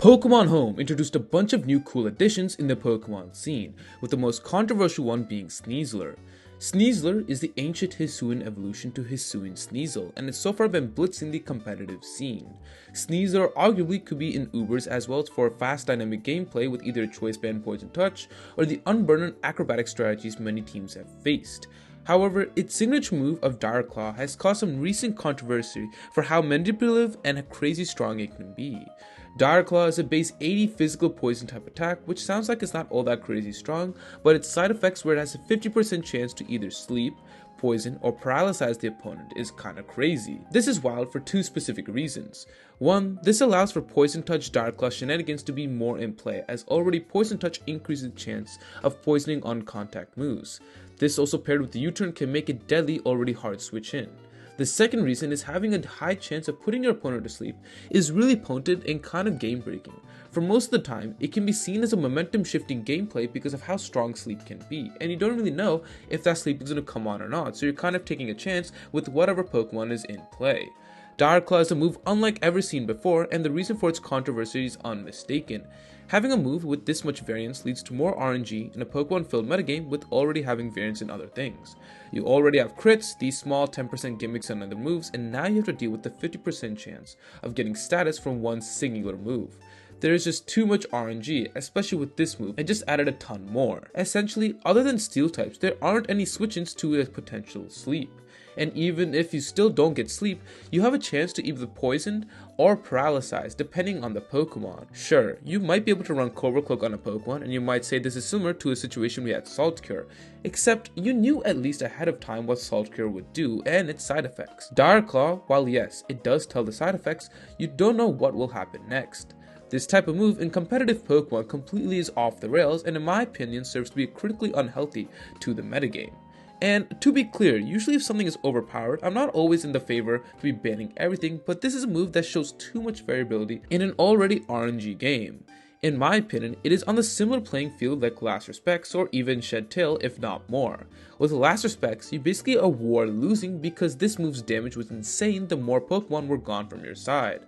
Pokemon Home introduced a bunch of new cool additions in the Pokemon scene, with the most controversial one being Sneasler. Sneasler is the ancient Hisuian evolution to Hisuian Sneasel, and it's so far been blitzing the competitive scene. Sneasler arguably could be in Ubers as well for fast dynamic gameplay with either Choice Band Poison Touch or the unburdened acrobatic strategies many teams have faced. However, its signature move of Dire Claw has caused some recent controversy for how manipulative and crazy strong it can be. Dire Claw is a base 80 physical poison type attack, which sounds like it's not all that crazy strong, but its side effects where it has a 50% chance to either sleep, poison, or paralyze the opponent is kinda crazy. This is wild for two specific reasons. One, this allows for Poison Touch Dire Claw shenanigans to be more in play, as already Poison Touch increases the chance of poisoning on contact moves. This also paired with the U-turn can make it deadly already hard switch in. The second reason is having a high chance of putting your opponent to sleep is really potent and kind of game breaking. For most of the time, it can be seen as a momentum shifting gameplay because of how strong sleep can be, and you don't really know if that sleep is going to come on or not, so you're kind of taking a chance with whatever Pokemon is in play. Dire Claw is a move unlike ever seen before, and the reason for its controversy is unmistaken. Having a move with this much variance leads to more RNG in a Pokemon-filled metagame with already having variance in other things. You already have crits, these small 10% gimmicks on other moves, and now you have to deal with the 50% chance of getting status from one singular move. There is just too much RNG, especially with this move, and just added a ton more. Essentially, other than steel types, there aren't any switch-ins to a potential sleep. And even if you still don't get sleep, you have a chance to either poison or paralyze depending on the Pokemon. Sure, you might be able to run Cobra Cloak on a Pokemon, and you might say this is similar to a situation we had Salt Cure, except you knew at least ahead of time what Salt Cure would do and its side effects. Dire Claw, while yes, it does tell the side effects, you don't know what will happen next. This type of move in competitive Pokemon completely is off the rails and in my opinion serves to be critically unhealthy to the metagame. And to be clear, usually if something is overpowered, I'm not always in the favor to be banning everything, but this is a move that shows too much variability in an already RNG game. In my opinion, it is on the similar playing field like Last Respects or even Shed Tail if not more. With Last Respects, you basically are losing because this move's damage was insane the more Pokemon were gone from your side.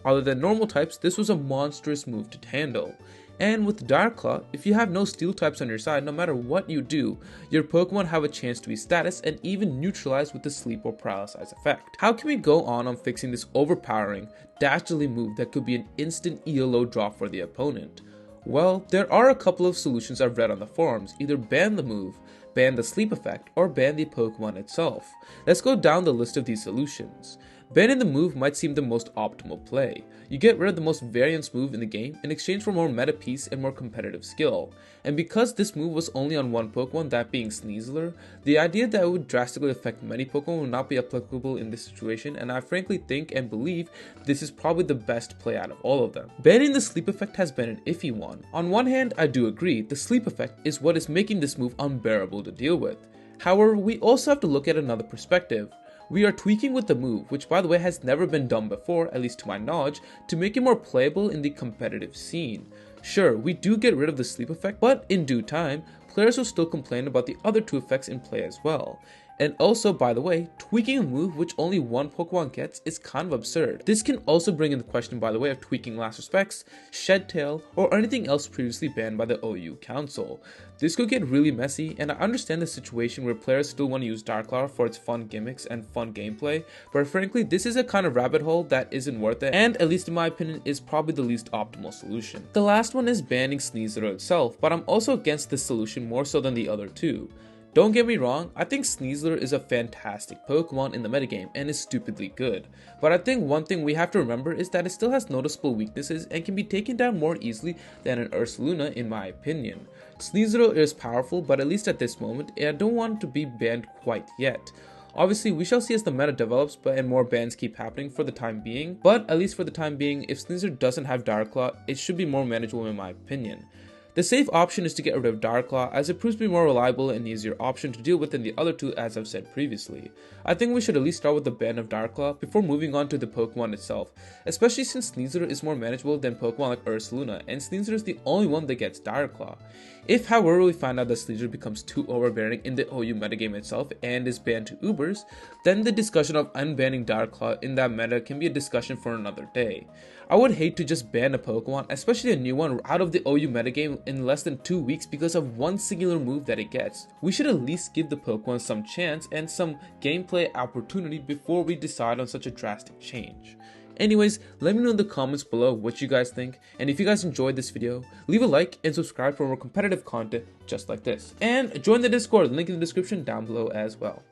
Other than normal types, this was a monstrous move to handle. And with Dire Claw, if you have no steel types on your side, no matter what you do, your Pokemon have a chance to be status and even neutralized with the sleep or paralyze effect. How can we go on fixing this overpowering, dastardly move that could be an instant ELO drop for the opponent? Well, there are a couple of solutions I've read on the forums, either ban the move, ban the sleep effect, or ban the Pokemon itself. Let's go down the list of these solutions. Banning the move might seem the most optimal play. You get rid of the most variance move in the game in exchange for more meta piece and more competitive skill. And because this move was only on one Pokemon, that being Sneasler, the idea that it would drastically affect many Pokemon would not be applicable in this situation, and I frankly think and believe this is probably the best play out of all of them. Banning the sleep effect has been an iffy one. On one hand, I do agree, the sleep effect is what is making this move unbearable to deal with. However, we also have to look at another perspective. We are tweaking with the move, which by the way has never been done before, at least to my knowledge, to make it more playable in the competitive scene. Sure, we do get rid of the sleep effect, but in due time, players will still complain about the other two effects in play as well. And also, by the way, tweaking a move which only one Pokemon gets is kind of absurd. This can also bring in the question, by the way, of tweaking Last Respects, Shed Tail, or anything else previously banned by the OU Council. This could get really messy, and I understand the situation where players still want to use Dire Claw for its fun gimmicks and fun gameplay, but frankly, this is a kind of rabbit hole that isn't worth it, and at least in my opinion, is probably the least optimal solution. The last one is banning Sneasler itself, but I'm also against this solution more so than the other two. Don't get me wrong, I think Sneasler is a fantastic Pokemon in the metagame and is stupidly good, but I think one thing we have to remember is that it still has noticeable weaknesses and can be taken down more easily than an Ursaluna in my opinion. Sneasler is powerful, but at least at this moment, I don't want it to be banned quite yet. Obviously, we shall see as the meta develops and more bans keep happening for the time being, but at least for the time being, if Sneasler doesn't have Dire Claw, it should be more manageable in my opinion. The safe option is to get rid of Dire Claw, as it proves to be more reliable and easier option to deal with than the other two, as I've said previously. I think we should at least start with the ban of Dire Claw before moving on to the Pokemon itself, especially since Sneasler is more manageable than Pokemon like Ursaluna, and Sneasler is the only one that gets Dire Claw. If however we find out that Sneasler becomes too overbearing in the OU metagame itself and is banned to Ubers, then the discussion of unbanning Dire Claw in that meta can be a discussion for another day. I would hate to just ban a Pokemon, especially a new one, out of the OU metagame in less than 2 weeks because of one singular move that it gets. We should at least give the Pokemon some chance and some gameplay opportunity before we decide on such a drastic change. Anyways, let me know in the comments below what you guys think, and if you guys enjoyed this video, leave a like and subscribe for more competitive content just like this. And join the Discord, link in the description down below as well.